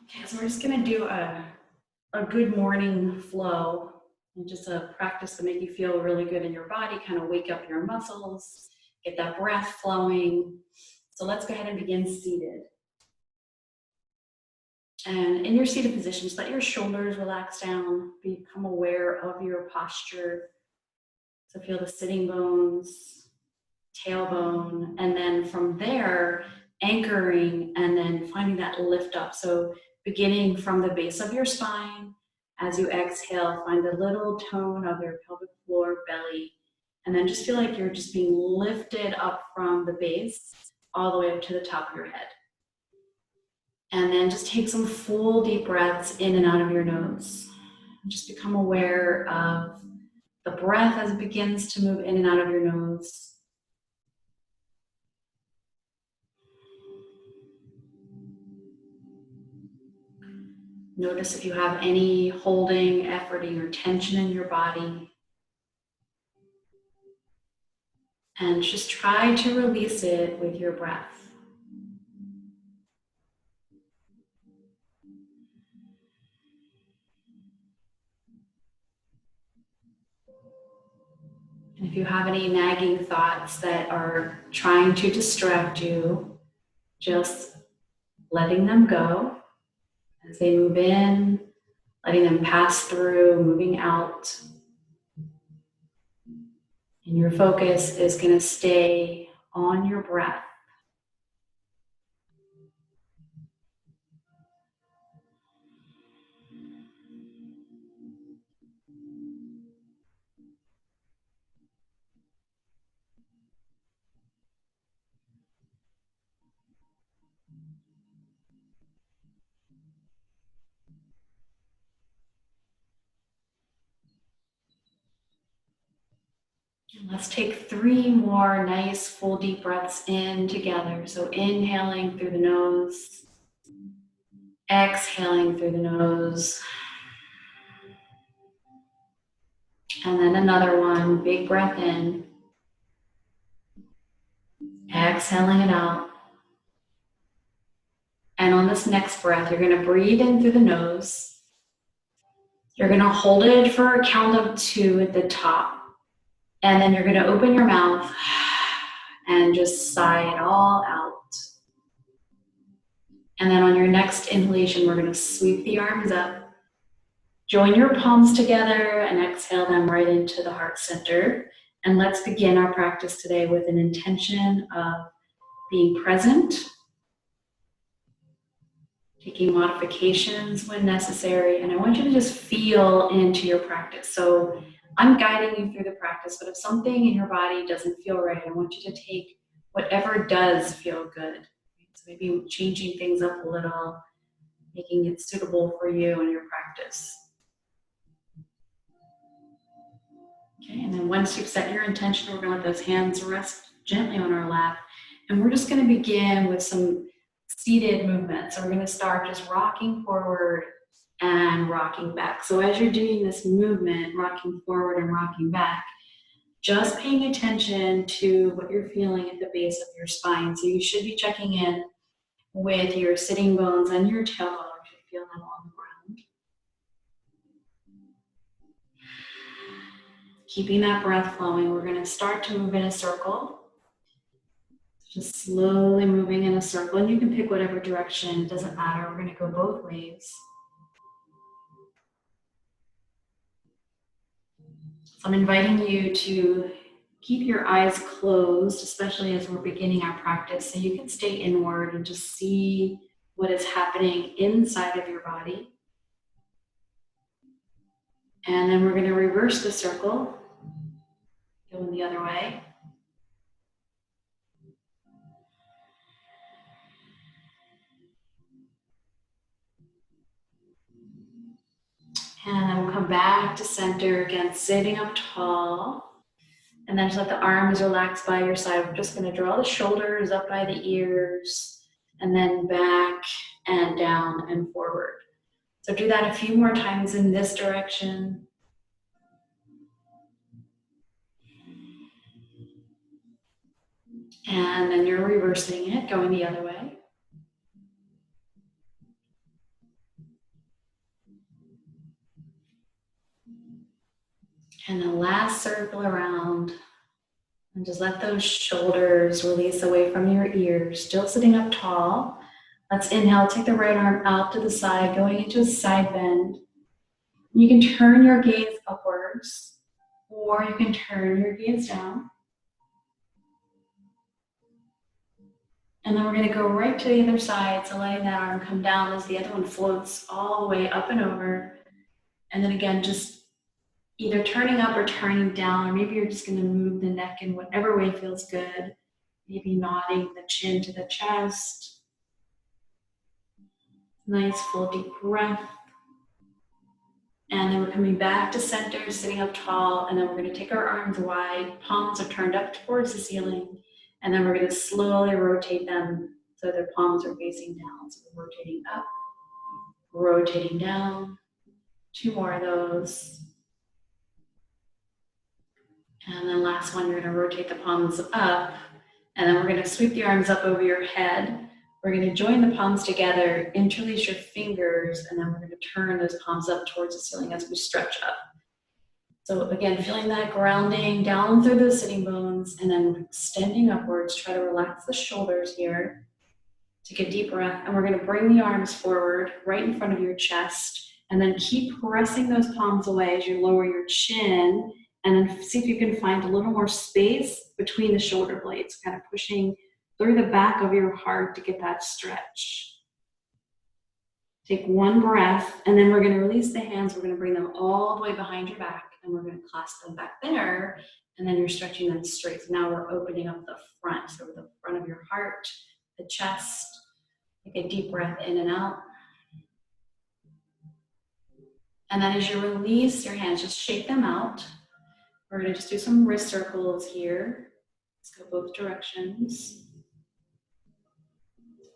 Okay, so we're just gonna do a good morning flow and just a practice to make you feel really good in your body, kind of wake up your muscles, get that breath flowing. So let's go ahead and begin seated. And in your seated position, just let your shoulders relax down, become aware of your posture. So feel the sitting bones, tailbone, and then from there, anchoring and then finding that lift up. So beginning from the base of your spine, as you exhale, find the little tone of your pelvic floor, belly, and then just feel like you're just being lifted up from the base all the way up to the top of your head. And then just take some full deep breaths in and out of your nose. Just become aware of the breath as it begins to move in and out of your nose. Notice if you have any holding, efforting, or tension in your body. And just try to release it with your breath. And if you have any nagging thoughts that are trying to distract you, just letting them go as they move in, letting them pass through, moving out. And your focus is going to stay on your breath. And let's take 3 more nice full deep breaths in together. So inhaling through the nose, exhaling through the nose, and then another one, big breath in, exhaling it out. And on this next breath, you're going to breathe in through the nose. You're going to hold it for a count of 2 at the top. And then you're going to open your mouth and just sigh it all out. And then on your next inhalation, we're going to sweep the arms up. Join your palms together and exhale them right into the heart center. And let's begin our practice today with an intention of being present, taking modifications when necessary. And I want you to just feel into your practice. So I'm guiding you through the practice, but if something in your body doesn't feel right, I want you to take whatever does feel good. So maybe changing things up a little, making it suitable for you and your practice. Okay, and then once you've set your intention, we're going to let those hands rest gently on our lap. And we're just going to begin with some seated movement. So we're going to start just rocking forward and rocking back. So as you're doing this movement, rocking forward and rocking back, just paying attention to what you're feeling at the base of your spine. So you should be checking in with your sitting bones and your tailbone if you feel them on the ground. Keeping that breath flowing, we're going to start to move in a circle. Just slowly moving in a circle, and you can pick whatever direction, it doesn't matter. We're going to go both ways. So I'm inviting you to keep your eyes closed, especially as we're beginning our practice, so you can stay inward and just see what is happening inside of your body. And then we're going to reverse the circle, going the other way. And then we'll come back to center again, sitting up tall. And then just let the arms relax by your side. We're just going to draw the shoulders up by the ears and then back and down and forward. So do that a few more times in this direction. And then you're reversing it, going the other way. And the last circle around. And just let those shoulders release away from your ears, still sitting up tall. Let's inhale, take the right arm out to the side, going into a side bend. You can turn your gaze upwards, or you can turn your gaze down. And then we're going to go right to the other side, so letting that arm come down as the other one floats all the way up and over. And then again, just either turning up or turning down, or maybe you're just going to move the neck in whatever way feels good. Maybe nodding the chin to the chest. Nice full deep breath. And then we're coming back to center, sitting up tall, and then we're going to take our arms wide, palms are turned up towards the ceiling, and then we're going to slowly rotate them so their palms are facing down. So we're rotating up, rotating down. 2 more of those. And then last one, you're going to rotate the palms up, and then we're going to sweep the arms up over your head. We're going to join the palms together, interlace your fingers, and then we're going to turn those palms up towards the ceiling as we stretch up. So again, feeling that grounding down through the sitting bones, and then extending upwards. Try to relax the shoulders here. Take a deep breath, and we're going to bring the arms forward right in front of your chest, and then keep pressing those palms away as you lower your chin, and then see if you can find a little more space between the shoulder blades, kind of pushing through the back of your heart to get that stretch. Take 1 breath, and then we're going to release the hands. We're going to bring them all the way behind your back, and we're going to clasp them back there, and then you're stretching them straight. So now we're opening up the front, so the front of your heart, the chest. Take a deep breath in and out. And then as you release your hands, just shake them out. We're going to just do some wrist circles here. Let's go both directions.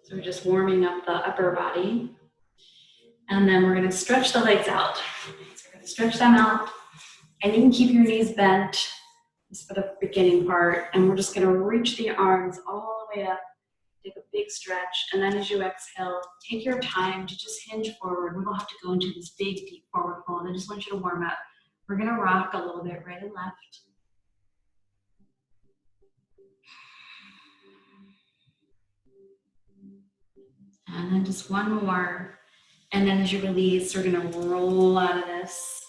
So we're just warming up the upper body. And then we're going to stretch the legs out. So we're going to stretch them out. And you can keep your knees bent just for the beginning part. And we're just going to reach the arms all the way up. Take a big stretch. And then as you exhale, take your time to just hinge forward. We don't have to go into this big, deep forward fold. I just want you to warm up. We're going to rock a little bit right and left. And then just 1 more. And then as you release, we're going to roll out of this.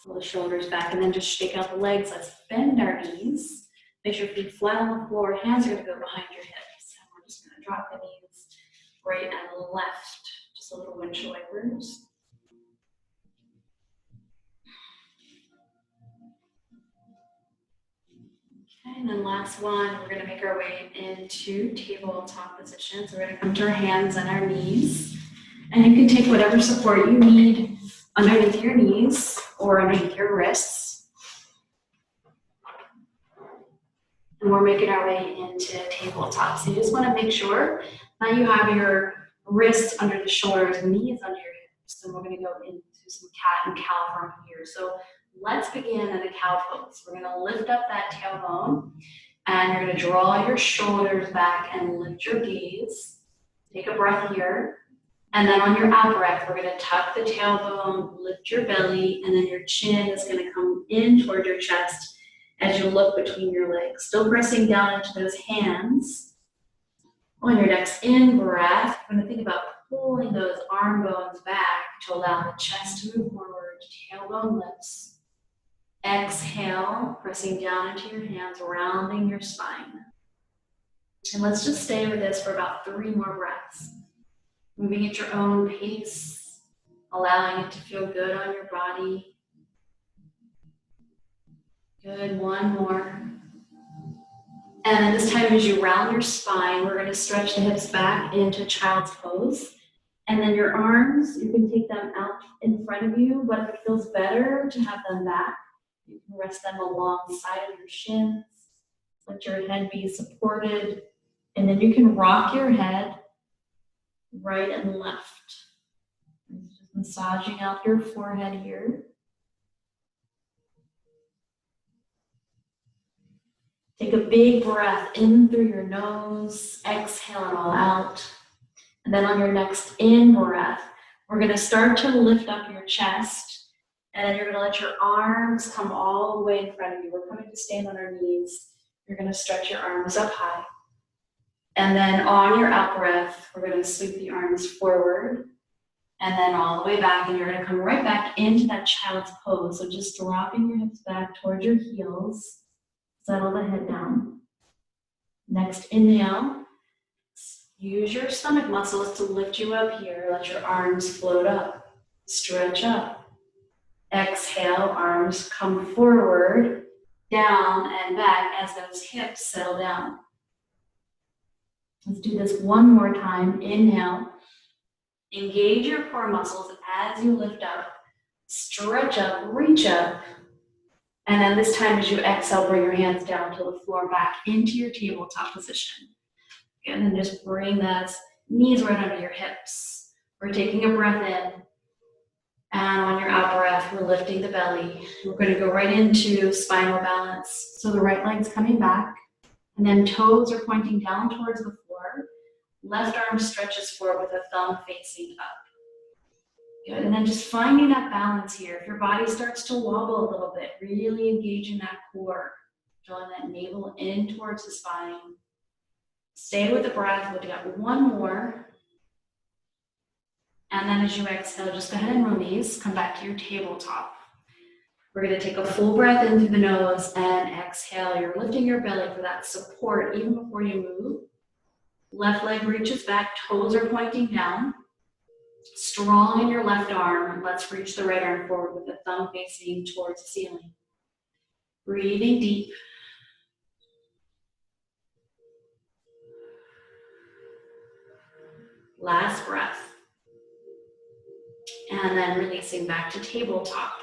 Pull the shoulders back and then just shake out the legs. Let's bend our knees. Make sure your feet flat on the floor. Hands are going to go behind your hips. And we're just going to drop the knees right and left. Just a little windshield wipers. Okay, and then last one, we're going to make our way into tabletop position. So we're going to come to our hands and our knees. And you can take whatever support you need underneath your knees or underneath your wrists. And we're making our way into tabletop. So you just want to make sure that you have your wrists under the shoulders, knees under your hips. And we're going to go into some cat and cow from here. So let's begin in the cow pose. We're going to lift up that tailbone, and you're going to draw your shoulders back and lift your gaze. Take a breath here. And then on your out breath, we're going to tuck the tailbone, lift your belly, and then your chin is going to come in toward your chest as you look between your legs. Still pressing down into those hands. On your next in-breath, we're going to think about pulling those arm bones back to allow the chest to move forward, tailbone lifts. Exhale, pressing down into your hands, rounding your spine. And let's just stay with this for about 3 more breaths. Moving at your own pace, allowing it to feel good on your body. Good, 1 more. And then this time as you round your spine, we're going to stretch the hips back into child's pose. And then your arms, you can take them out in front of you, but if it feels better to have them back, you can rest them alongside of your shins. Let your head be supported. And then you can rock your head right and left. Just massaging out your forehead here. Take a big breath in through your nose, exhale it all out. And then on your next in breath, we're going to start to lift up your chest. And then you're gonna let your arms come all the way in front of you. We're coming to stand on our knees. You're gonna stretch your arms up high. And then on your out breath, we're gonna sweep the arms forward and then all the way back, and you're gonna come right back into that child's pose. So just dropping your hips back towards your heels, settle the head down. Next inhale, use your stomach muscles to lift you up here. Let your arms float up, stretch up. Exhale, arms come forward, down and back as those hips settle down. Let's do this one more time. Inhale. Engage your core muscles as you lift up. Stretch up, reach up. And then this time as you exhale, bring your hands down to the floor, back into your tabletop position. And then just bring those knees right under your hips. We're taking a breath in. And on your out breath, we're lifting the belly. We're going to go right into spinal balance. So the right leg's coming back. And then toes are pointing down towards the floor. Left arm stretches forward with the thumb facing up. Good, and then just finding that balance here. If your body starts to wobble a little bit, really engage in that core. Drawing that navel in towards the spine. Stay with the breath. We'll do one more. And then as you exhale, just go ahead and release. Come back to your tabletop. We're going to take a full breath in through the nose and exhale. You're lifting your belly for that support even before you move. Left leg reaches back, toes are pointing down. Strong in your left arm. Let's reach the right arm forward with the thumb facing towards the ceiling. Breathing deep. Last breath. And then releasing back to tabletop.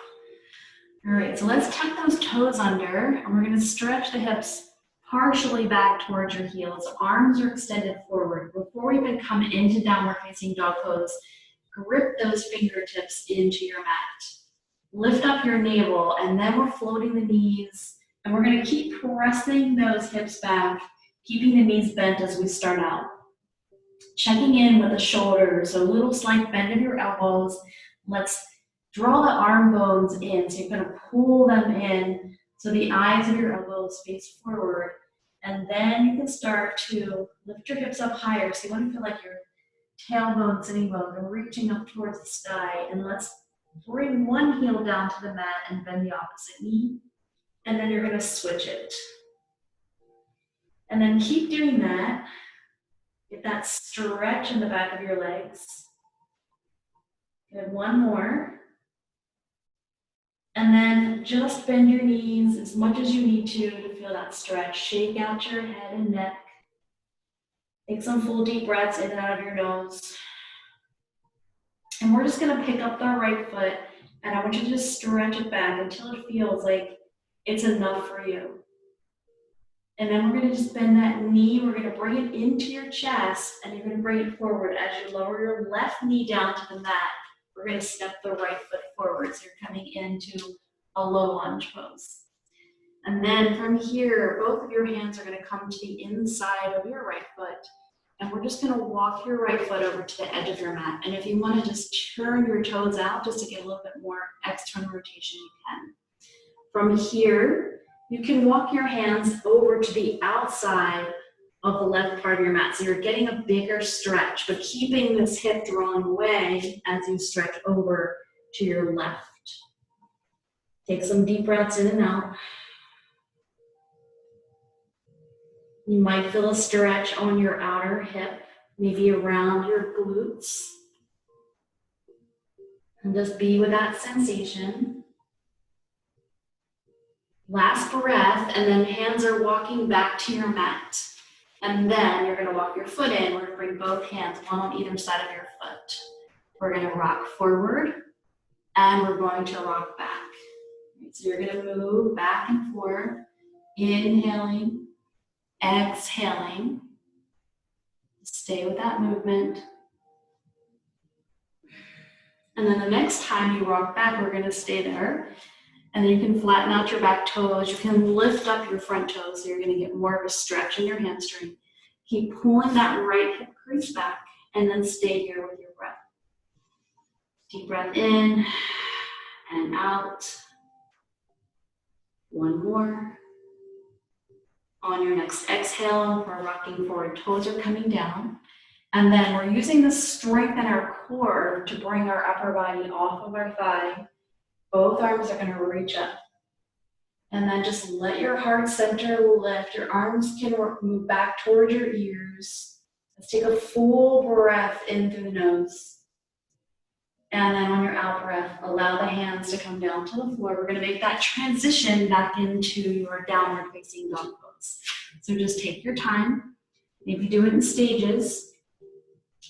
All right, so let's tuck those toes under, and we're going to stretch the hips partially back towards your heels. Arms are extended forward. Before we even come into downward facing dog pose, grip those fingertips into your mat. Lift up your navel, and then we're floating the knees, and we're going to keep pressing those hips back, keeping the knees bent as we start out. Checking in with the shoulders, so a little slight bend of your elbows. Let's draw the arm bones in, so you're going to pull them in so the eyes of your elbows face forward. And then you can start to lift your hips up higher. So you want to feel like your tailbone, sitting bone, are reaching up towards the sky. And let's bring one heel down to the mat and bend the opposite knee. And then you're going to switch it. And then keep doing that. Get that stretch in the back of your legs. Good, one more. And then just bend your knees as much as you need to feel that stretch. Shake out your head and neck. Take some full deep breaths in and out of your nose. And we're just gonna pick up the right foot, and I want you to just stretch it back until it feels like it's enough for you. And then we're gonna just bend that knee. We're gonna bring it into your chest, and you're gonna bring it forward. As you lower your left knee down to the mat, we're going to step the right foot forward. So you're coming into a low lunge pose. And then from here, both of your hands are going to come to the inside of your right foot. And we're just going to walk your right foot over to the edge of your mat. And if you want to just turn your toes out just to get a little bit more external rotation, you can. From here, you can walk your hands over to the outside of the left part of your mat. So you're getting a bigger stretch, but keeping this hip drawn away as you stretch over to your left. Take some deep breaths in and out. You might feel a stretch on your outer hip, maybe around your glutes. And just be with that sensation. Last breath, and then hands are walking back to your mat. And then you're going to walk your foot in. We're going to bring both hands, one on either side of your foot. We're going to rock forward, and we're going to rock back. So you're going to move back and forth, inhaling, exhaling. Stay with that movement. And then the next time you rock back, we're going to stay there. And then you can flatten out your back toes. You can lift up your front toes, so you're going to get more of a stretch in your hamstring. Keep pulling that right hip crease back, and then stay here with your breath. Deep breath in, and out. One more. On your next exhale, we're rocking forward, toes are coming down. And then we're using the strength in our core to bring our upper body off of our thigh. Both arms are gonna reach up. And then just let your heart center lift. Your arms can move back towards your ears. Let's take a full breath in through the nose. And then on your out breath, allow the hands to come down to the floor. We're gonna make that transition back into your downward facing dog pose. So just take your time. Maybe do it in stages.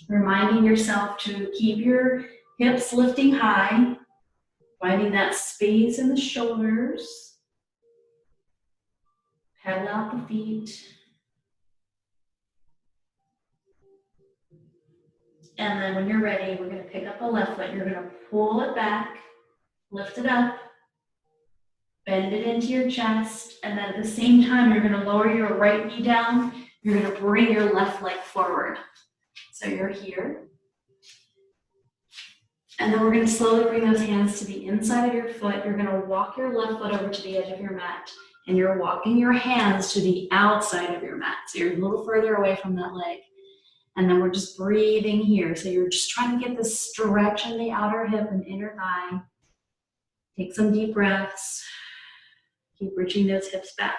Reminding yourself to keep your hips lifting high. Finding that space in the shoulders. Pedal out the feet. And then when you're ready, we're going to pick up the left foot. You're going to pull it back, lift it up, bend it into your chest. And then at the same time, you're going to lower your right knee down. You're going to bring your left leg forward. So you're here. And then we're going to slowly bring those hands to the inside of your foot. You're going to walk your left foot over to the edge of your mat. And you're walking your hands to the outside of your mat. So you're a little further away from that leg. And then we're just breathing here. So you're just trying to get this stretch in the outer hip and inner thigh. Take some deep breaths. Keep reaching those hips back.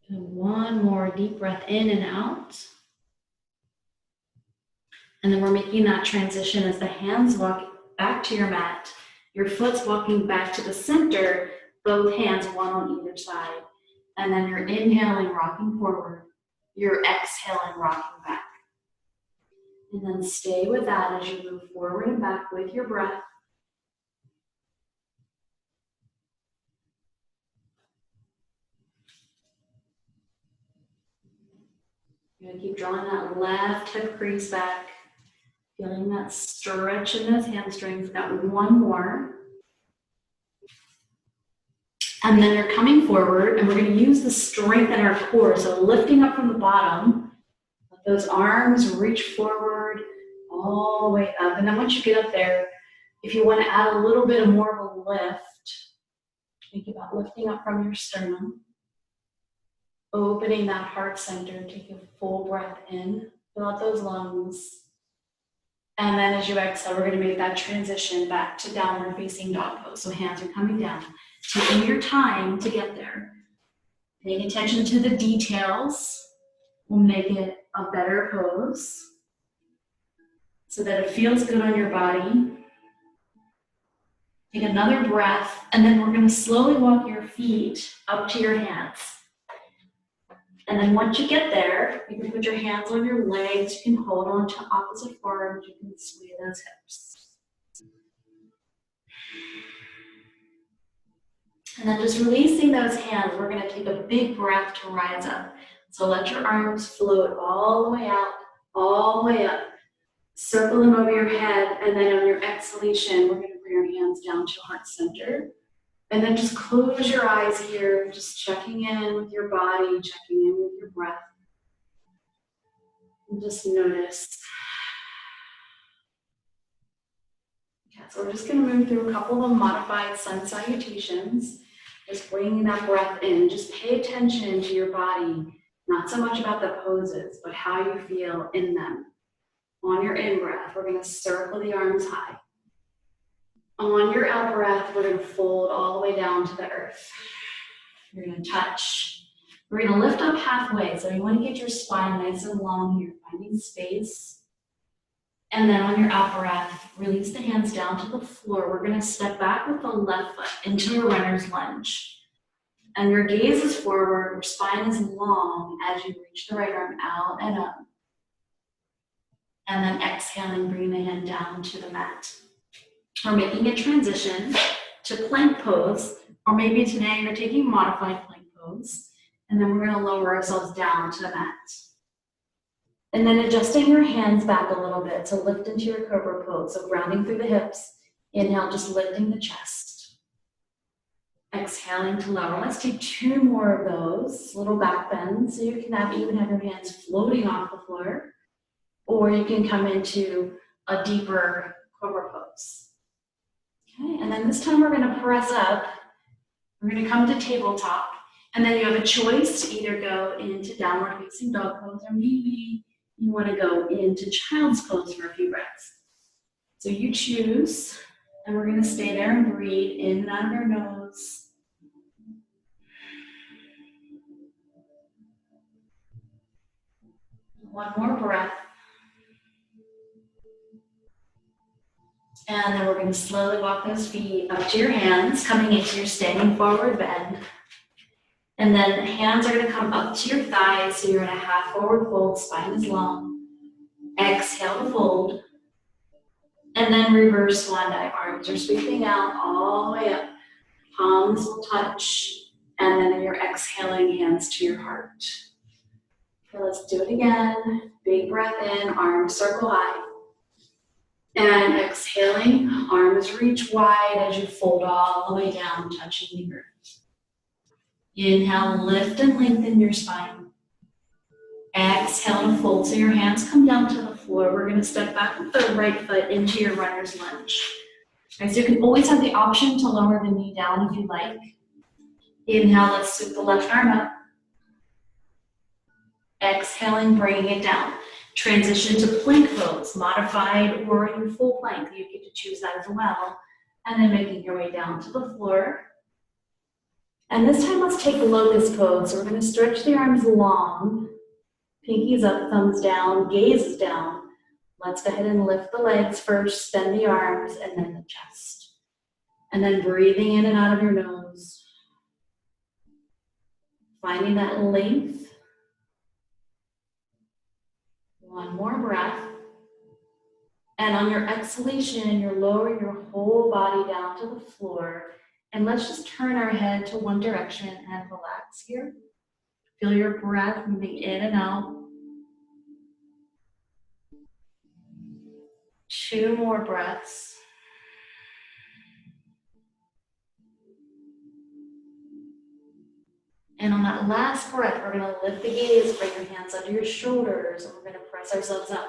And one more deep breath in and out. And then we're making that transition as the hands walk back to your mat. Your foot's walking back to the center, both hands, one on either side. And then you're inhaling, rocking forward. You're exhaling, rocking back. And then stay with that as you move forward and back with your breath. You're gonna keep drawing that left hip crease back. Feeling that stretch in those hamstrings. Got one more. And then you're coming forward and we're gonna use the strength in our core. So lifting up from the bottom, let those arms reach forward all the way up. And then once you get up there, if you wanna add a little bit more of a lift, think about lifting up from your sternum, opening that heart center, take a full breath in, fill out those lungs. And then as you exhale, we're gonna make that transition back to downward facing dog pose. So hands are coming down. Taking your time to get there. Paying attention to the details will make it a better pose so that it feels good on your body. Take another breath, and then we're gonna slowly walk your feet up to your hands. And then once you get there, you can put your hands on your legs, you can hold on to opposite forearms, you can sway those hips. And then just releasing those hands, we're gonna take a big breath to rise up. So let your arms float all the way out, all the way up. Circle them over your head, and then on your exhalation, we're gonna bring our hands down to heart center. And then just close your eyes here, just checking in with your body, checking in with your breath. And just notice. Okay, so we're just gonna move through a couple of modified sun salutations. Just bringing that breath in. Just pay attention to your body, not so much about the poses, but how you feel in them. On your in-breath, we're gonna circle the arms high. On your out-breath, we're gonna fold all the way down to the earth. You're gonna touch. We're gonna lift up halfway, so you wanna get your spine nice and long here, finding space. And then on your out-breath, release the hands down to the floor. We're gonna step back with the left foot into a runner's lunge. And your gaze is forward, your spine is long as you reach the right arm out and up. And then exhaling, bring the hand down to the mat. We're making a transition to plank pose, or maybe today you're taking modified plank pose, and then we're gonna lower ourselves down to the mat. And then adjusting your hands back a little bit to lift into your cobra pose, so grounding through the hips. Inhale, just lifting the chest. Exhaling to lower. Let's do 2 more of those, little back bends, so you can even have your hands floating off the floor. or you can come into a deeper cobra pose. Okay, and then this time we're gonna press up. We're gonna come to tabletop, and then you have a choice to either go into downward facing dog pose, or maybe you wanna go into child's pose for a few breaths. So you choose, and we're gonna stay there and breathe in and out of our nose. One more breath. And then we're going to slowly walk those feet up to your hands, coming into your standing forward bend. And then hands are going to come up to your thighs, so you're in a half forward fold, spine is long. Exhale to fold. And then reverse swan dive. Arms are sweeping out all the way up. Palms will touch. And then you're exhaling, hands to your heart. Okay, let's do it again. Big breath in, arms circle high. And exhaling, arms reach wide as you fold all the way down, touching the earth. Inhale, lift and lengthen your spine. Exhale to fold, so your hands come down to the floor. We're going to step back with the right foot into your runner's lunge. Okay, so you can always have the option to lower the knee down if you like. Inhale, let's sweep the left arm up. Exhaling, bringing it down. Transition to plank pose, modified or in full plank. You get to choose that as well. And then making your way down to the floor. And this time let's take locust pose. So we're going to stretch the arms long. Pinkies up, thumbs down, gaze down. Let's go ahead and lift the legs first, then the arms, and then the chest. And then breathing in and out of your nose. Finding that length. One more breath. And on your exhalation, you're lowering your whole body down to the floor. And let's just turn our head to one direction and relax here. Feel your breath moving in and out. 2 more breaths. And on that last breath, we're going to lift the gaze, bring your hands under your shoulders, and we're going to press ourselves up.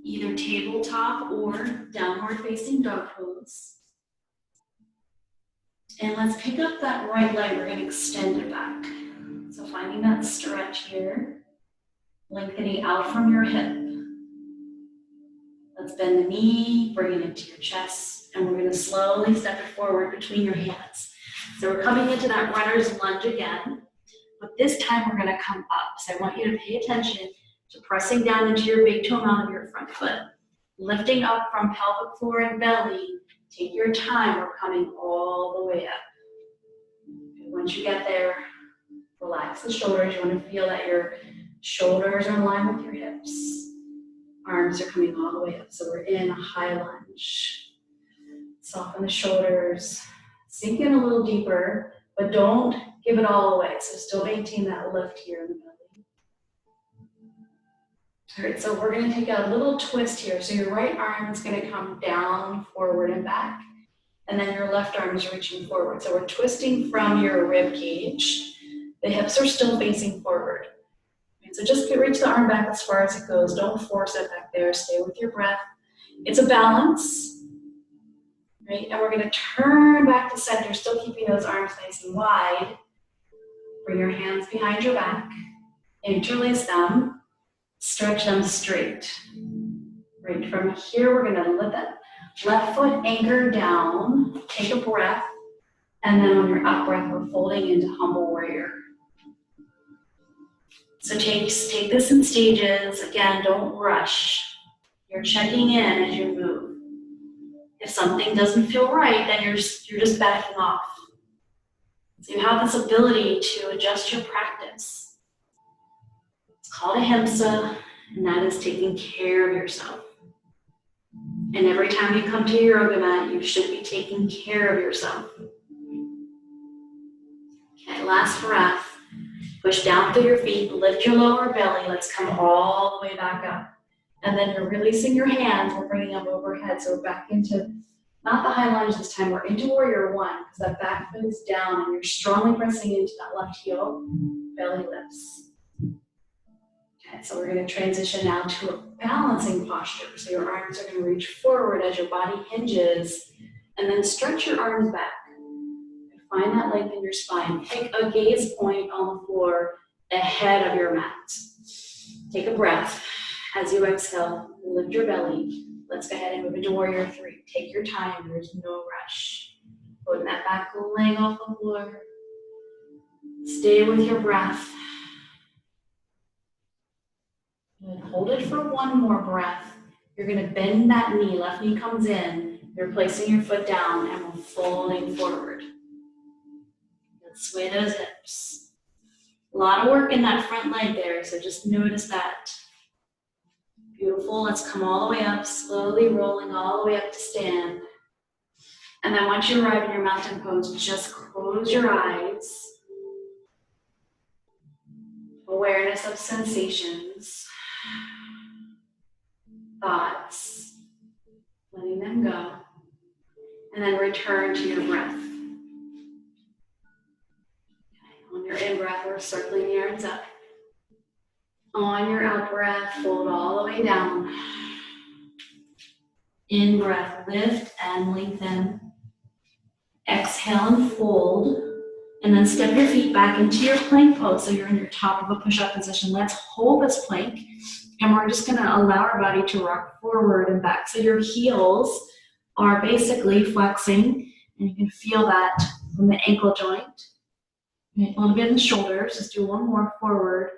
Either tabletop or downward facing dog pose. And let's pick up that right leg, we're going to extend it back. So finding that stretch here, lengthening out from your hip. Let's bend the knee, bring it into your chest, and we're going to slowly step it forward between your hands. So we're coming into that runner's lunge again, but this time we're going to come up. So I want you to pay attention to pressing down into your big toe mound of your front foot, lifting up from pelvic floor and belly. Take your time, we're coming all the way up. Once you get there, relax the shoulders. You want to feel that your shoulders are in line with your hips. Arms are coming all the way up, so we're in a high lunge. Soften the shoulders, sink in a little deeper, but don't give it all away. So still maintain that lift here in the belly. All right, so we're going to take a little twist here. So your right arm is going to come down, forward, and back. And then your left arm is reaching forward. So we're twisting from your rib cage. The hips are still facing forward. So just reach the arm back as far as it goes. Don't force it back there. Stay with your breath. It's a balance, right? And we're going to turn back to center, still keeping those arms nice and wide. Bring your hands behind your back. Interlace them. Stretch them straight. Right from here, we're going to let that left foot anchor down. Take a breath. And then on your up breath, we're folding into humble warrior. So take this in stages. Again, don't rush. You're checking in as you move. If something doesn't feel right, then you're just backing off. So you have this ability to adjust your practice. It's called ahimsa, and that is taking care of yourself. And every time you come to your yoga mat, you should be taking care of yourself. Okay, last breath. Push down through your feet, lift your lower belly. Let's come all the way back up. And then you're releasing your hands. We're bringing them overhead. So we're back into, not the high lunge this time, we're into warrior one, because that back foot is down and you're strongly pressing into that left heel. Belly lifts. Okay, so we're going to transition now to a balancing posture. So your arms are going to reach forward as your body hinges, and then stretch your arms back. Find that length in your spine. Take a gaze point on the floor ahead of your mat. Take a breath. As you exhale, lift your belly. Let's go ahead and move into warrior three. Take your time, there's no rush. Putting that back leg off the floor. Stay with your breath. And hold it for one more breath. You're gonna bend that knee, left knee comes in. You're placing your foot down and we're folding forward. Let's sway those hips. A lot of work in that front leg there, so just notice that. Beautiful, let's come all the way up, slowly rolling all the way up to stand. And then once you arrive in your mountain pose, just close your eyes. Awareness of sensations, thoughts, letting them go. And then return to your breath. Okay, on your in-breath, we're circling the arms up. On your out-breath, fold all the way down. In-breath, lift and lengthen. Exhale and fold. And then step your feet back into your plank pose. So you're in your top of a push-up position. Let's hold this plank. And we're just gonna allow our body to rock forward and back. So your heels are basically flexing. And you can feel that from the ankle joint. A little bit in the shoulders. Just do one more forward,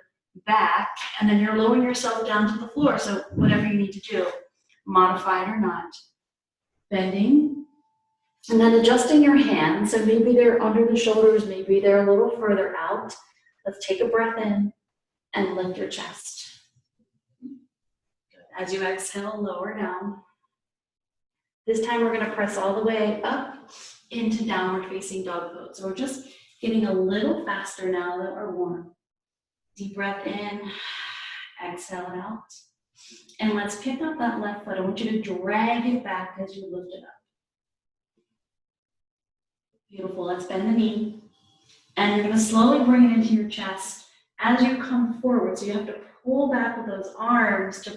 back. And then you're lowering yourself down to the floor. So whatever you need to do, modify it or not. Bending. And then adjusting your hands, so maybe they're under the shoulders, maybe they're a little further out. Let's take a breath in and lift your chest. Good. As you exhale, lower down. This time we're gonna press all the way up into downward facing dog pose. So we're just getting a little faster now that we're warm. Deep breath in, exhale out. And let's pick up that left foot. I want you to drag it back as you lift it up. Beautiful, let's bend the knee. And you're gonna slowly bring it into your chest as you come forward. So you have to pull back with those arms to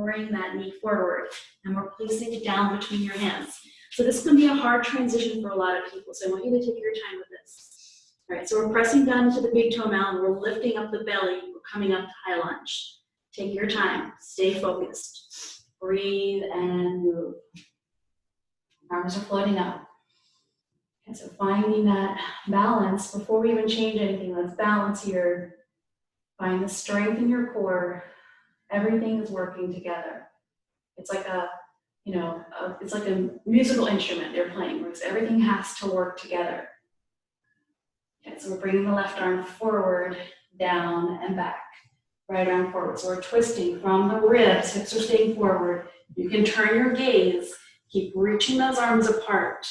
bring that knee forward. And we're placing it down between your hands. So this can be a hard transition for a lot of people. So I want you to take your time with this. All right, so we're pressing down into the big toe mountain. We're lifting up the belly. We're coming up to high lunge. Take your time, stay focused. Breathe and move. Arms are floating up. And so finding that balance, before we even change anything, let's balance here. Find the strength in your core. Everything is working together. It's like it's like a musical instrument they're playing, where everything has to work together. Okay, so we're bringing the left arm forward, down, and back. Right arm forward. So we're twisting from the ribs, hips are staying forward. You can turn your gaze, keep reaching those arms apart.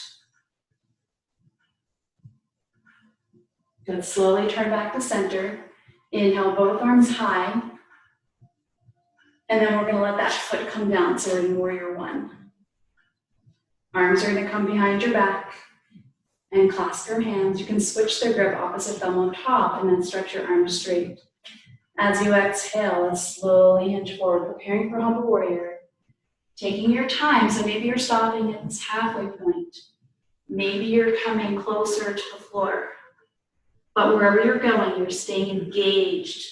Good, slowly turn back to center. Inhale, both arms high. And then we're gonna let that foot come down, so we're in warrior one. Arms are gonna come behind your back and clasp your hands. You can switch their grip, opposite thumb on top, and then stretch your arms straight. As you exhale, and slowly hinge forward, preparing for humble warrior. Taking your time, so maybe you're stopping at this halfway point. Maybe you're coming closer to the floor. But wherever you're going, you're staying engaged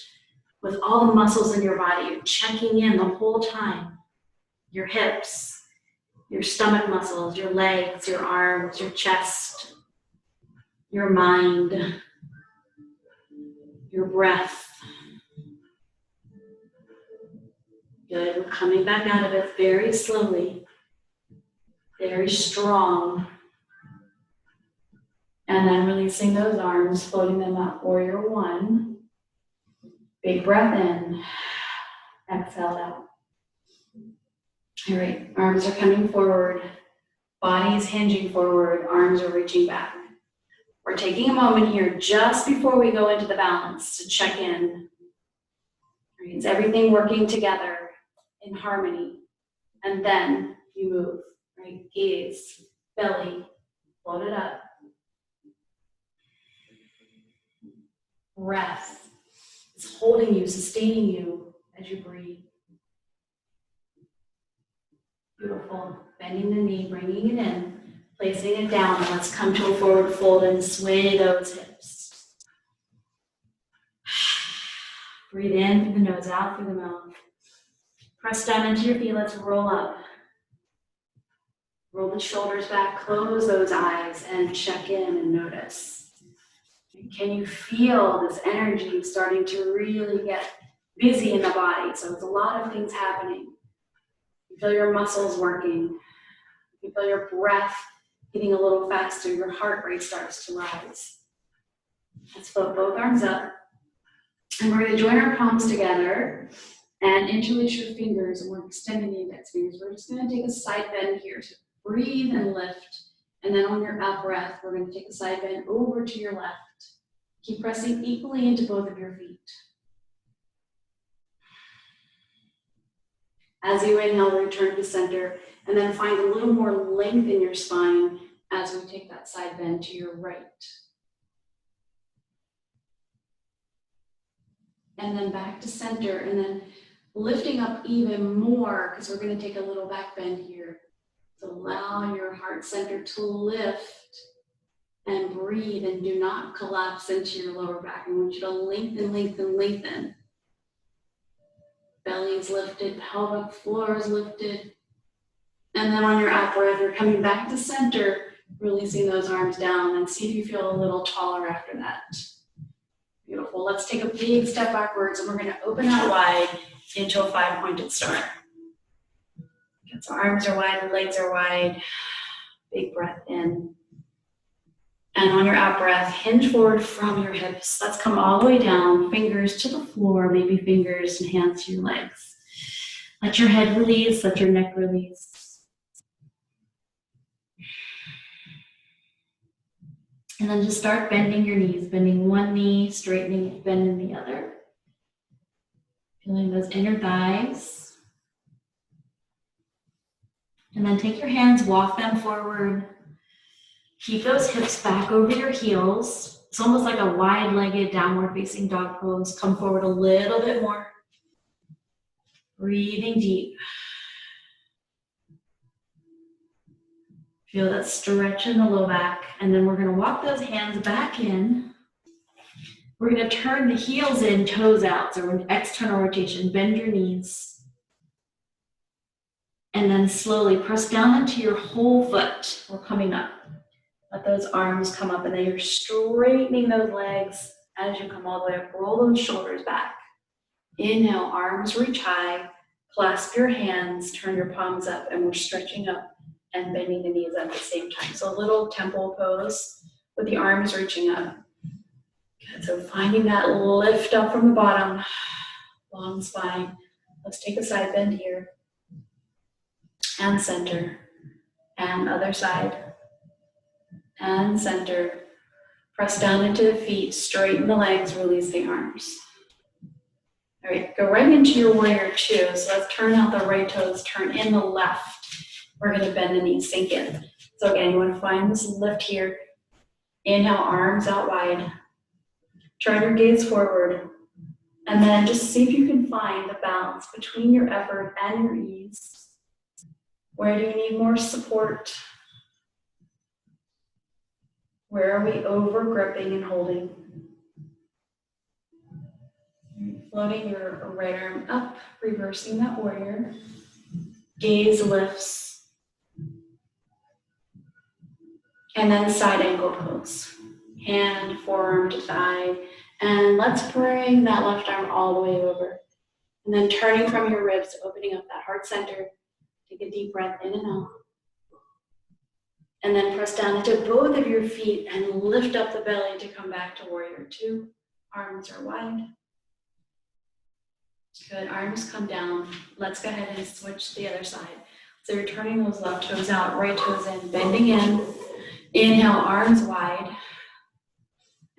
with all the muscles in your body. You're checking in the whole time. Your hips, your stomach muscles, your legs, your arms, your chest, your mind, your breath. Good, we're coming back out of it very slowly, very strong. And then releasing those arms, floating them up, warrior one. Big breath in, exhale out. All right, arms are coming forward, body is hinging forward, arms are reaching back. We're taking a moment here just before we go into the balance to check in. All right, is everything working together in harmony? And then you move, right? Gaze, belly, float it up. Breath is holding you, sustaining you as you breathe. Beautiful. Bending the knee, bringing it in, placing it down, and let's come to a forward fold and sway those hips. Breathe in through the nose, out through the mouth. Press down into your feet, let's roll up. Roll the shoulders back, close those eyes, and check in and notice. Can you feel this energy starting to really get busy in the body? So there's a lot of things happening. You feel your muscles working. You feel your breath getting a little faster. Your heart rate starts to rise. Let's float both arms up. And we're going to join our palms together and interlace your fingers. And we're extending the index fingers. We're just going to take a side bend here. So breathe and lift. And then on your out breath, we're going to take a side bend over to your left. Keep pressing equally into both of your feet. As you inhale, return to center, and then find a little more length in your spine as we take that side bend to your right. And then back to center, and then lifting up even more, because we're going to take a little back bend here. So allow your heart center to lift and breathe, and do not collapse into your lower back. I want you to lengthen, lengthen, lengthen. Belly is lifted, pelvic floor is lifted. And then on your out breath, you're coming back to center, releasing those arms down, and see if you feel a little taller after that. Beautiful. Let's take a big step backwards, and we're going to open out wide into a 5-pointed star. So arms are wide, legs are wide. Big breath in. And on your out breath, hinge forward from your hips. Let's come all the way down, fingers to the floor, maybe fingers and hands to your legs. Let your head release, let your neck release. And then just start bending your knees, bending one knee, straightening it, bending the other. Feeling those inner thighs. And then take your hands, walk them forward. Keep those hips back over your heels. It's almost like a wide-legged downward facing dog pose. Come forward a little bit more. Breathing deep. Feel that stretch in the low back. And then we're going to walk those hands back in. We're going to turn the heels in, toes out. So we're in external rotation. Bend your knees. And then slowly press down into your whole foot. We're coming up. Let those arms come up, and then you're straightening those legs as you come all the way up. Roll those shoulders back. Inhale, arms reach high. Clasp your hands, turn your palms up, and we're stretching up and bending the knees at the same time. So a little temple pose with the arms reaching up. Good. So finding that lift up from the bottom, long spine. Let's take a side bend here. And center. And other side. And center. Press down into the feet, straighten the legs, release the arms. All right, go right into your warrior two. So let's turn out the right toes, turn in the left. We're gonna bend the knees, sink in. So again, you wanna find this lift here. Inhale, arms out wide. Turn your gaze forward. And then just see if you can find the balance between your effort and your ease. Where do you need more support? Where are we over gripping and holding? Floating your right arm up, reversing that warrior. Gaze lifts. And then side ankle pose. Hand, forearm to thigh. And let's bring that left arm all the way over. And then turning from your ribs, opening up that heart center. Take a deep breath in and out. And then press down into both of your feet and lift up the belly to come back to warrior two. Arms are wide. Good, arms come down. Let's go ahead and switch to the other side. So you're turning those left toes out, right toes in, bending in. Inhale, arms wide.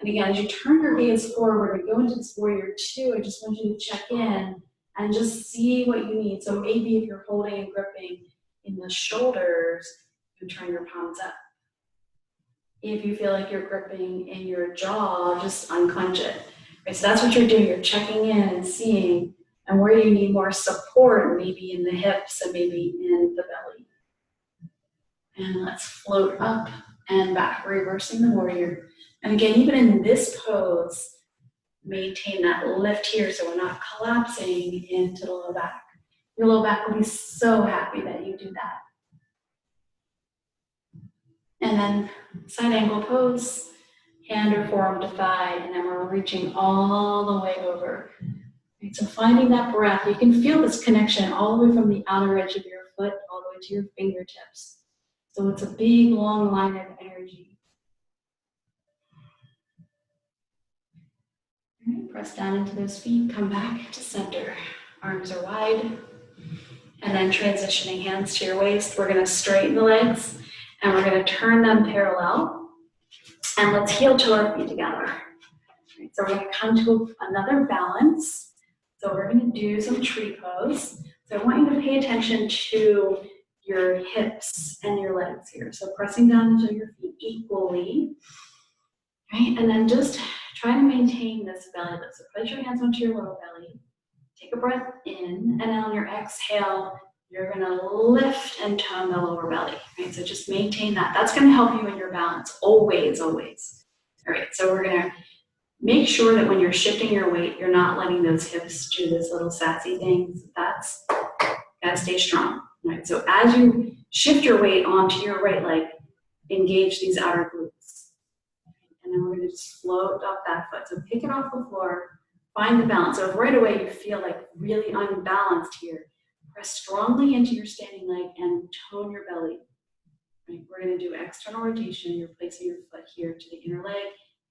And again, as you turn your gaze forward and go into this warrior two, I just want you to check in and just see what you need. So maybe if you're holding and gripping in the shoulders, you turn your palms up. If you feel like you're gripping in your jaw, just unclench it. Right, so that's what you're doing. You're checking in and seeing And where you need more support, maybe in the hips and maybe in the belly. And let's float up and back, reversing the warrior. And again, even in this pose, maintain that lift here so we're not collapsing into the low back. Your low back will be so happy that you do that. And then side angle pose, hand or forearm to thigh, and then we're reaching all the way over. Right, so finding that breath, you can feel this connection all the way from the outer edge of your foot all the way to your fingertips. So it's a big, long line of energy. All right, press down into those feet, come back to center. Arms are wide. And then transitioning hands to your waist, we're gonna straighten the legs and we're gonna turn them parallel. And let's heel toe our feet together. Right, so we're gonna come to another balance. So we're gonna do some tree pose. So I want you to pay attention to your hips and your legs here. So pressing down into your feet equally, right? And then just try to maintain this belly lift. So place your hands onto your lower belly. Take a breath in, and then on your exhale, you're gonna lift and tone the lower belly, right? So just maintain that. That's gonna help you in your balance, always, always. All right, so we're gonna make sure that when you're shifting your weight, you're not letting those hips do this little sassy thing. That's gotta stay strong, right? So as you shift your weight onto your right leg, engage these outer glutes. And then we're gonna just float off that foot. So pick it off the floor, find the balance. So if right away you feel like really unbalanced here, press strongly into your standing leg and tone your belly. Right? We're gonna do external rotation. You're placing your foot here to the inner leg.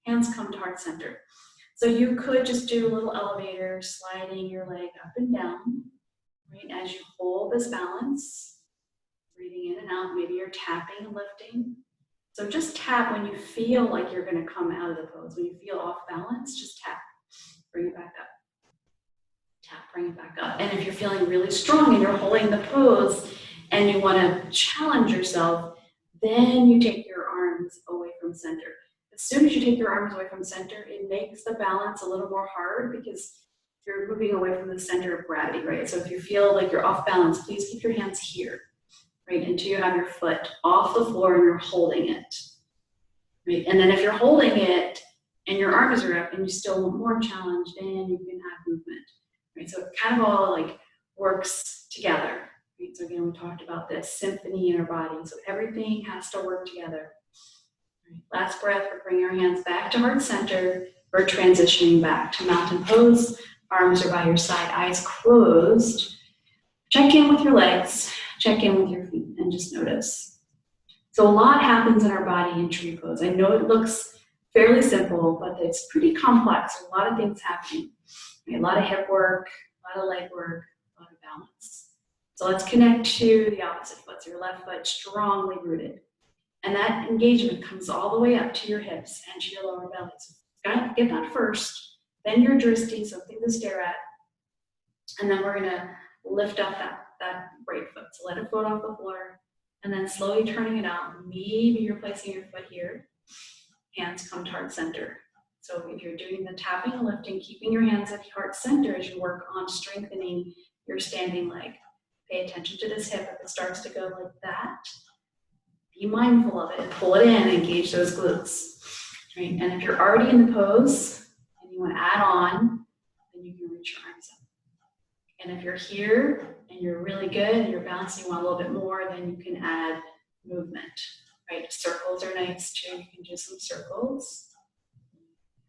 Hands come to heart center. So you could just do a little elevator, sliding your leg up and down, right? As you hold this balance, breathing in and out. Maybe you're tapping and lifting. So just tap when you feel like you're gonna come out of the pose. When you feel off balance, just tap, bring it back up. Tap, bring it back up. And if you're feeling really strong and you're holding the pose and you wanna challenge yourself, then you take your arms away from center. As soon as you take your arms away from center, it makes the balance a little more hard because you're moving away from the center of gravity, right? So if you feel like you're off balance, please keep your hands here, right? Until you have your foot off the floor and you're holding it, right? And then if you're holding it and your arms are up and you still want more challenge, then you can have movement, right? So it kind of all like works together, right? So again, we talked about this symphony in our body. So everything has to work together. Right. Last breath, we're bringing our hands back to heart center. We're transitioning back to mountain pose. Arms are by your side, eyes closed. Check in with your legs, check in with your feet, and just notice. So a lot happens in our body in tree pose. I know it looks fairly simple, but it's pretty complex. A lot of things happening. A lot of hip work, a lot of leg work, a lot of balance. So let's connect to the opposite foot. So your left foot strongly rooted. And that engagement comes all the way up to your hips and to your lower belly. So gotta get that first, then your drishti, something to stare at. And then we're gonna lift up that right foot. So let it float off the floor and then slowly turning it out. Maybe you're placing your foot here. Hands come to heart center. So if you're doing the tapping and lifting, keeping your hands at heart center as you work on strengthening your standing leg. Pay attention to this hip. If it starts to go like that, be mindful of it, pull it in, engage those glutes, right? And if you're already in the pose and you want to add on, then you can reach your arms up. And if you're here and you're really good and you're balancing, you want a little bit more, then you can add movement, right? Circles are nice too. You can do some circles,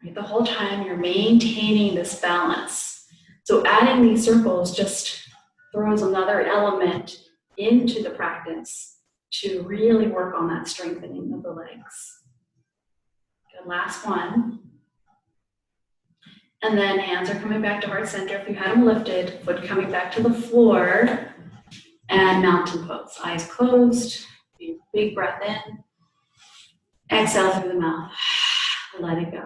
right? The whole time you're maintaining this balance. So adding these circles just throws another element into the practice to really work on that strengthening of the legs. Good, last one. And then hands are coming back to heart center. If you had them lifted, foot coming back to the floor, and mountain pose. Eyes closed, big breath in. Exhale through the mouth, let it go.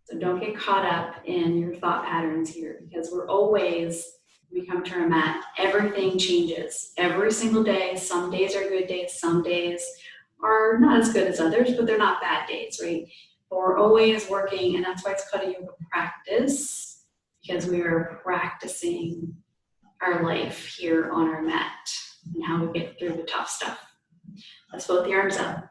So don't get caught up in your thought patterns here because we're always, we come to our mat, everything changes every single day. Some days are good days, some days are not as good as others, but they're not bad days, right? But we're always working, and that's why it's called a yoga practice, because we are practicing our life here on our mat and how we get through the tough stuff. Let's float the arms up.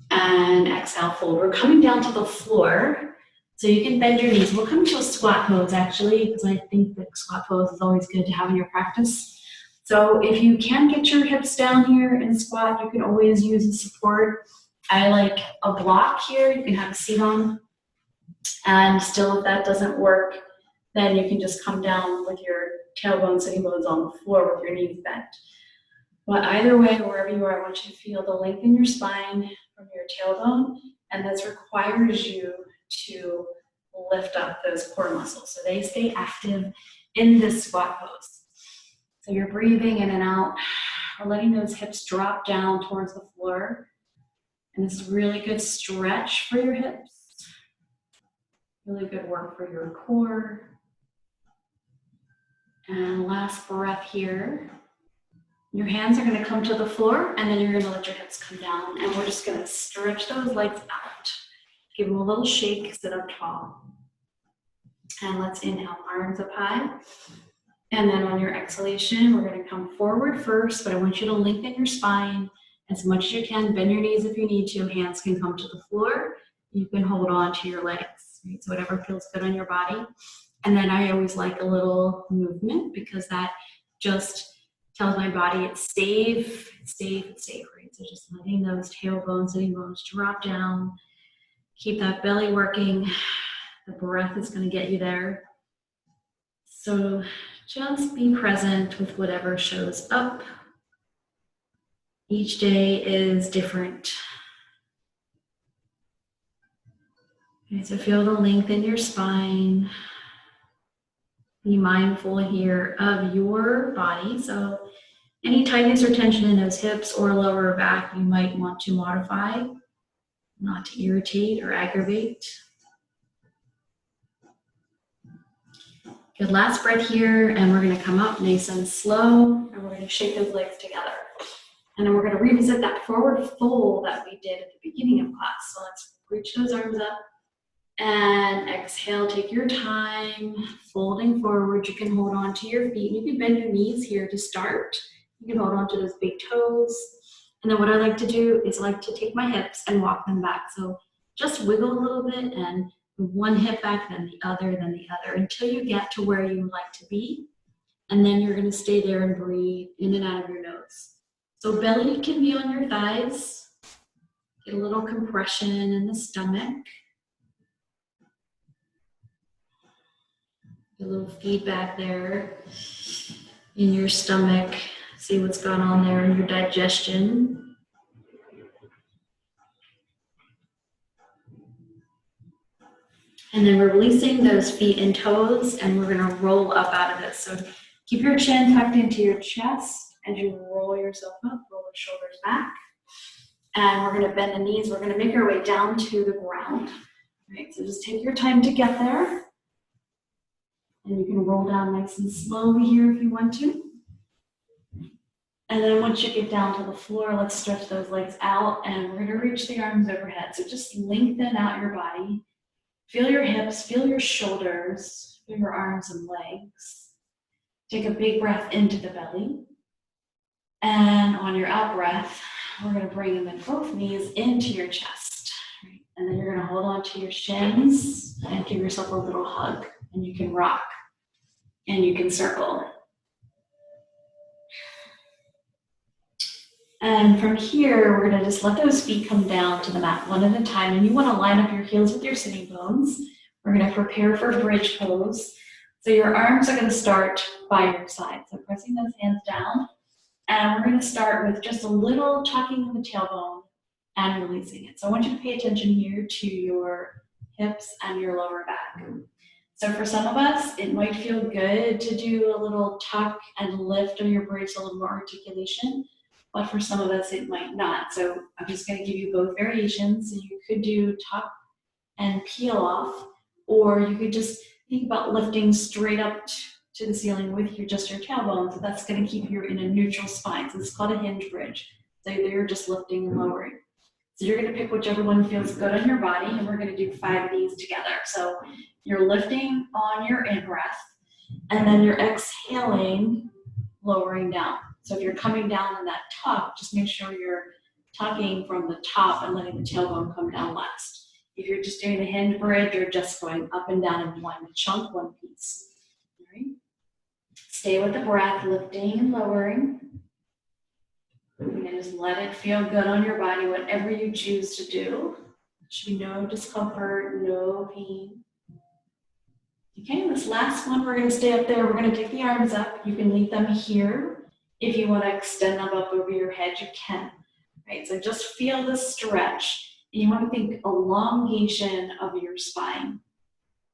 And exhale, fold. We're coming down to the floor, so you can bend your knees. We'll come to a squat pose, actually, because I think the squat pose is always good to have in your practice. So if you can get your hips down here in squat, you can always use a support. I like a block here you can have a seat on. And still, if that doesn't work, then you can just come down with your tailbone, sitting bones on the floor with your knees bent. But either way, wherever you are, I want you to feel the length in your spine from your tailbone, and this requires you to lift up those core muscles so they stay active in this squat pose. So you're breathing in and out. We're letting those hips drop down towards the floor, and this is really good stretch for your hips. Really good work for your core. And last breath here. Your hands are going to come to the floor, and then you're going to let your hips come down, and we're just going to stretch those legs out. Give them a little shake, sit up tall. And let's inhale, arms up high. And then on your exhalation, we're going to come forward first, but I want you to lengthen your spine as much as you can. Bend your knees if you need to. Hands can come to the floor. You can hold on to your legs, right? So whatever feels good on your body. And then I always like a little movement because that just tells my body it's safe, right? So just letting those tailbones, sitting bones drop down. Keep that belly working. The breath is going to get you there. So just be present with whatever shows up. Each day is different. Okay, so feel the length in your spine. Be mindful here of your body. So any tightness or tension in those hips or lower back, you might want to modify, not to irritate or aggravate. Good, last breath here, and we're going to come up nice and slow, and we're going to shake those legs together. And then we're going to revisit that forward fold that we did at the beginning of class. So let's reach those arms up. And exhale, take your time, folding forward. You can hold on to your feet. You can bend your knees here to start. You can hold on to those big toes. And then what I like to do is I like to take my hips and walk them back. So just wiggle a little bit and move one hip back, then the other, until you get to where you would like to be. And then you're gonna stay there and breathe in and out of your nose. So belly can be on your thighs. Get a little compression in the stomach. A little feedback there in your stomach. See what's going on there in your digestion. And then we're releasing those feet and toes, and we're gonna roll up out of this. So keep your chin tucked into your chest as you roll yourself up, roll the shoulders back. And we're gonna bend the knees. We're gonna make our way down to the ground. All right, so just take your time to get there. And you can roll down nice and slow here if you want to. And then once you get down to the floor, let's stretch those legs out, and we're gonna reach the arms overhead. So just lengthen out your body. Feel your hips, feel your shoulders, feel your arms and legs. Take a big breath into the belly. And on your out breath, we're gonna bring them in both knees into your chest. Right? And then you're gonna hold on to your shins and give yourself a little hug. And you can rock and you can circle. And from here, we're gonna just let those feet come down to the mat one at a time. And you wanna line up your heels with your sitting bones. We're gonna prepare for bridge pose. So your arms are gonna start by your side. So pressing those hands down. And we're gonna start with just a little tucking of the tailbone and releasing it. So I want you to pay attention here to your hips and your lower back. So for some of us, it might feel good to do a little tuck and lift on your bridge, a little more articulation, but for some of us, it might not. So I'm just gonna give you both variations. So you could do tuck and peel off, or you could just think about lifting straight up to the ceiling with just your tailbone. So that's gonna keep you in a neutral spine. So this is called a hinge bridge. So you're just lifting and lowering. So you're gonna pick whichever one feels good on your body, and we're gonna do 5 of these together. So you're lifting on your in-breath, and then you're exhaling, lowering down. So if you're coming down in that tuck, just make sure you're tucking from the top and letting the tailbone come down last. If you're just doing the hinge bridge, you're just going up and down in one chunk, one piece. All right? Stay with the breath, lifting and lowering. And just let it feel good on your body, whatever you choose to do. There should be no discomfort, no pain. Okay, this last one, we're gonna stay up there. We're gonna take the arms up. You can leave them here. If you wanna extend them up over your head, you can. Right, so just feel the stretch. And you wanna think elongation of your spine.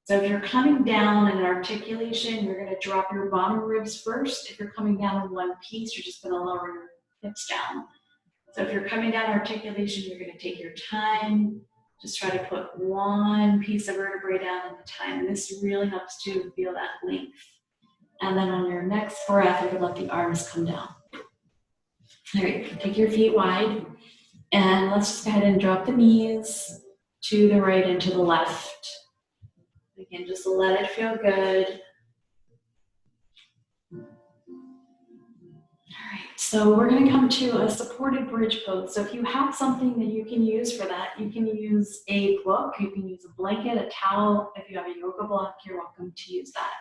So if you're coming down in an articulation, you're gonna drop your bottom ribs first. If you're coming down in one piece, you're just gonna lower your hips down. So if you're coming down articulation, you're gonna take your time. Just try to put one piece of vertebrae down at a time. And this really helps to feel that length. And then on your next breath, you're gonna let the arms come down. All right, take your feet wide. And let's just go ahead and drop the knees to the right and to the left. Again, just let it feel good. All right, so we're gonna come to a supported bridge pose. So if you have something that you can use for that, you can use a book, you can use a blanket, a towel. If you have a yoga block, you're welcome to use that.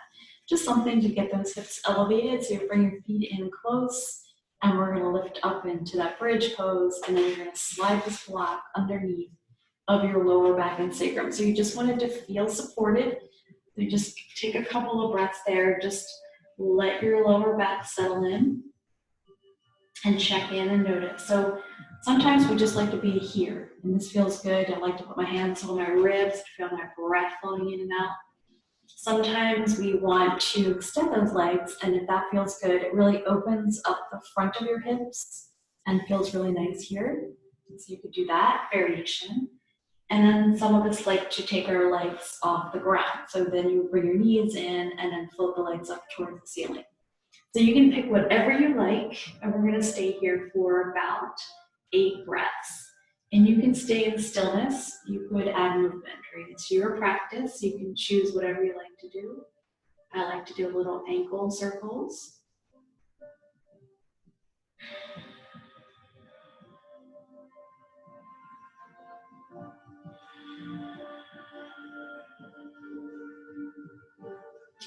Just something to get those hips elevated. So you bring your feet in close, and we're gonna lift up into that bridge pose, and then you're gonna slide this block underneath of your lower back and sacrum. So you just want it to feel supported. So you just take a couple of breaths there, just let your lower back settle in and check in and notice. So sometimes we just like to be here, and this feels good. I like to put my hands on my ribs to feel my breath flowing in and out. Sometimes we want to extend those legs, and if that feels good, it really opens up the front of your hips and feels really nice here. So you could do that variation. And then some of us like to take our legs off the ground. So then you bring your knees in and then float the legs up towards the ceiling. So you can pick whatever you like, and we're gonna stay here for about 8 breaths. And you can stay in stillness. You could add movement, right? It's your practice. You can choose whatever you like to do. I like to do little ankle circles.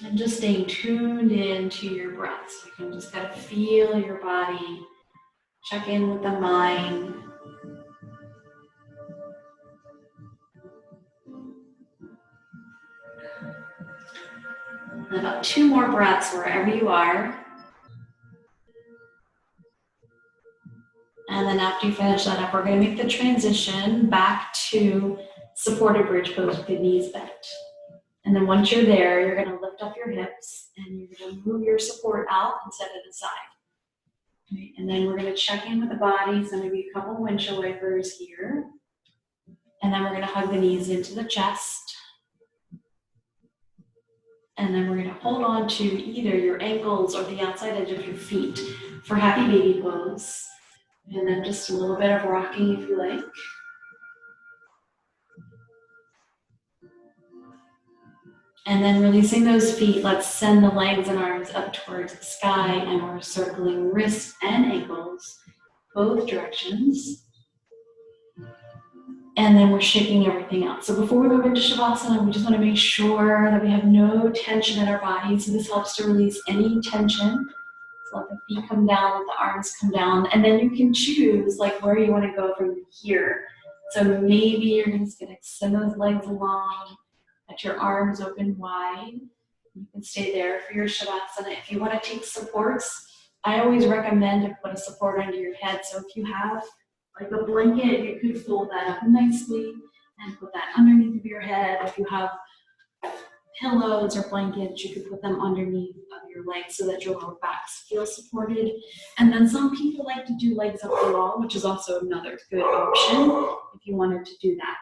And just staying tuned into your breaths. You can just kind of feel your body, check in with the mind. And about 2 more breaths wherever you are. And then after you finish that up, we're going to make the transition back to supported bridge pose with the knees bent. And then once you're there, you're going to lift up your hips and you're going to move your support out and set it aside. Okay. And then we're going to check in with the body. So maybe a couple windshield wipers here. And then we're going to hug the knees into the chest. And then we're going to hold on to either your ankles or the outside edge of your feet for happy baby pose. And then just a little bit of rocking if you like. And then releasing those feet, let's send the legs and arms up towards the sky, and we're circling wrists and ankles, both directions. And then we're shaking everything out. So before we move into Shavasana, we just want to make sure that we have no tension in our body. So this helps to release any tension. So let the feet come down, let the arms come down, and then you can choose like where you want to go from here. So maybe you're just going to extend those legs long, let your arms open wide. You can stay there for your Shavasana. If you want to take supports, I always recommend to put a support under your head. So if you have like a blanket, you could fold that up nicely and put that underneath of your head. If you have pillows or blankets, you could put them underneath of your legs so that your lower backs feel supported. And then some people like to do legs up the wall, which is also another good option if you wanted to do that.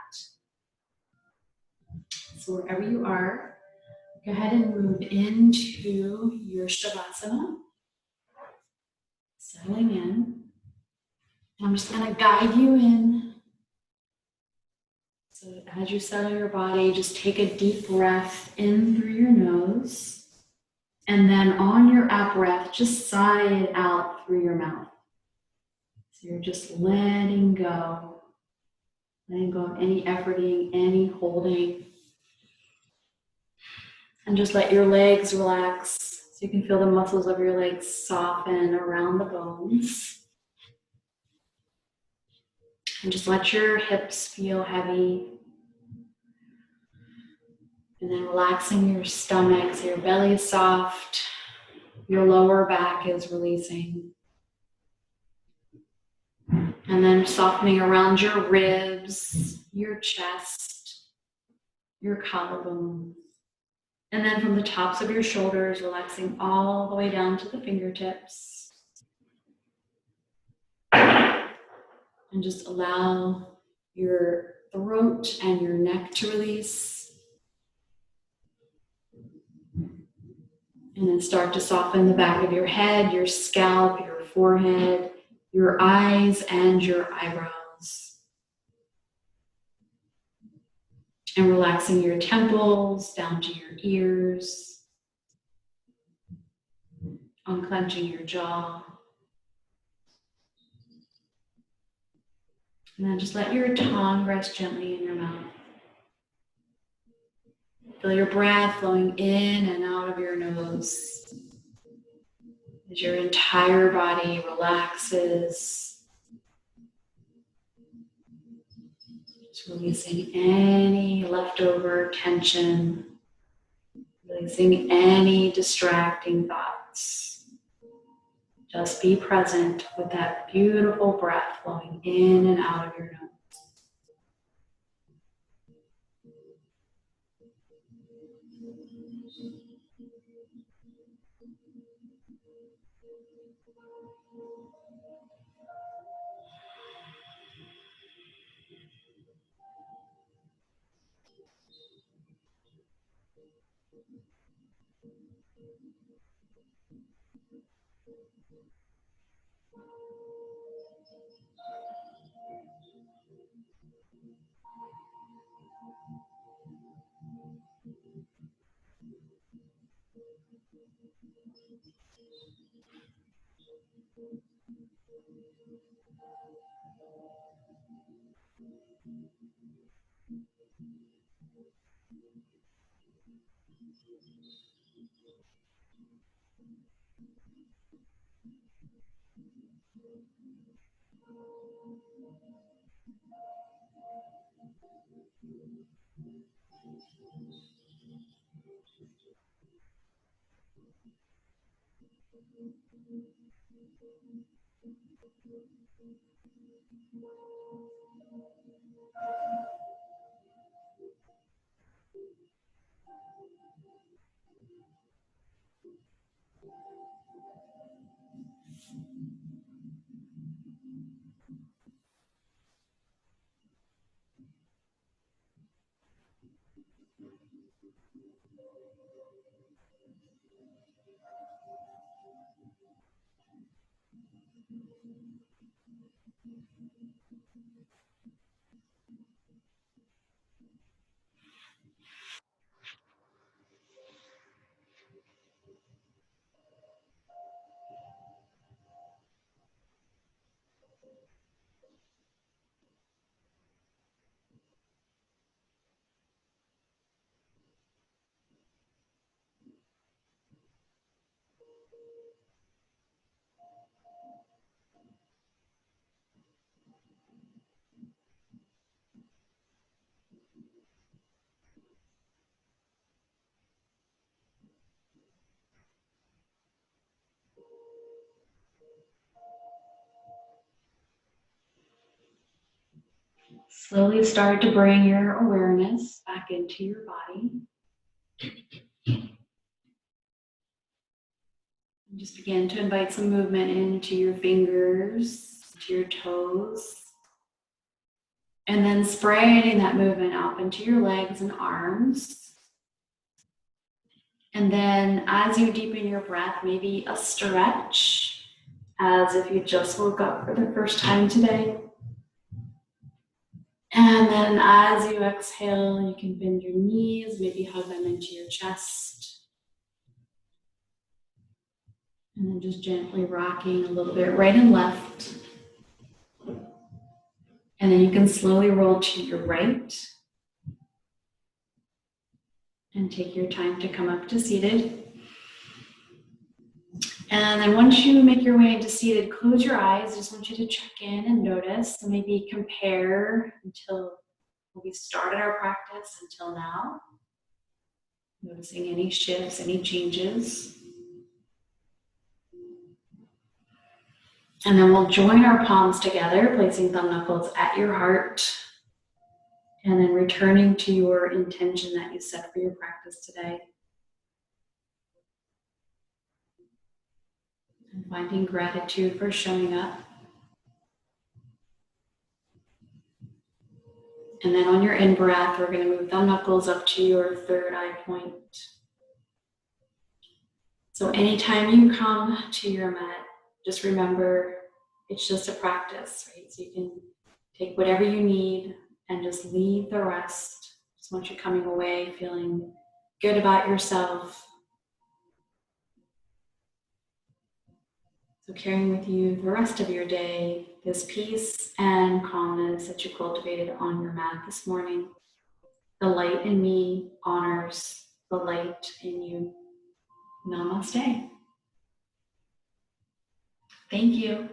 So wherever you are, go ahead and move into your Shavasana, settling in. I'm just going to guide you in So as you settle your body, just take a deep breath in through your nose. And then on your out breath, just sigh it out through your mouth. So you're just letting go of any efforting, any holding. And just let your legs relax so you can feel the muscles of your legs soften around the bones. And just let your hips feel heavy. And then relaxing your stomach so your belly is soft, your lower back is releasing. And then softening around your ribs, your chest, your collarbone. And then from the tops of your shoulders, relaxing all the way down to the fingertips. And just allow your throat and your neck to release. And then start to soften the back of your head, your scalp, your forehead, your eyes, and your eyebrows. And relaxing your temples down to your ears. Unclenching your jaw. And then just let your tongue rest gently in your mouth. Feel your breath flowing in and out of your nose as your entire body relaxes. Just releasing any leftover tension, releasing any distracting thoughts. Just be present with that beautiful breath flowing in and out of your nose. Slowly start to bring your awareness back into your body. And just begin to invite some movement into your fingers, to your toes. And then spreading that movement up into your legs and arms. And then as you deepen your breath, maybe a stretch, as if you just woke up for the first time today. And then as you exhale, you can bend your knees, maybe hug them into your chest. And then just gently rocking a little bit right and left. And then you can slowly roll to your right. And take your time to come up to seated. And then once you make your way into seated, close your eyes. I just want you to check in and notice, and maybe compare until we started our practice until now. Noticing any shifts, any changes. And then we'll join our palms together, placing thumb knuckles at your heart. And then returning to your intention that you set for your practice today. And finding gratitude for showing up. And then on your in-breath, we're going to move thumb knuckles up to your third eye point. So anytime you come to your mat, just remember it's just a practice, right? So you can take whatever you need and just leave the rest. Just want you coming away feeling good about yourself. So carrying with you the rest of your day, this peace and calmness that you cultivated on your mat this morning. The light in me honors the light in you. Namaste. Thank you.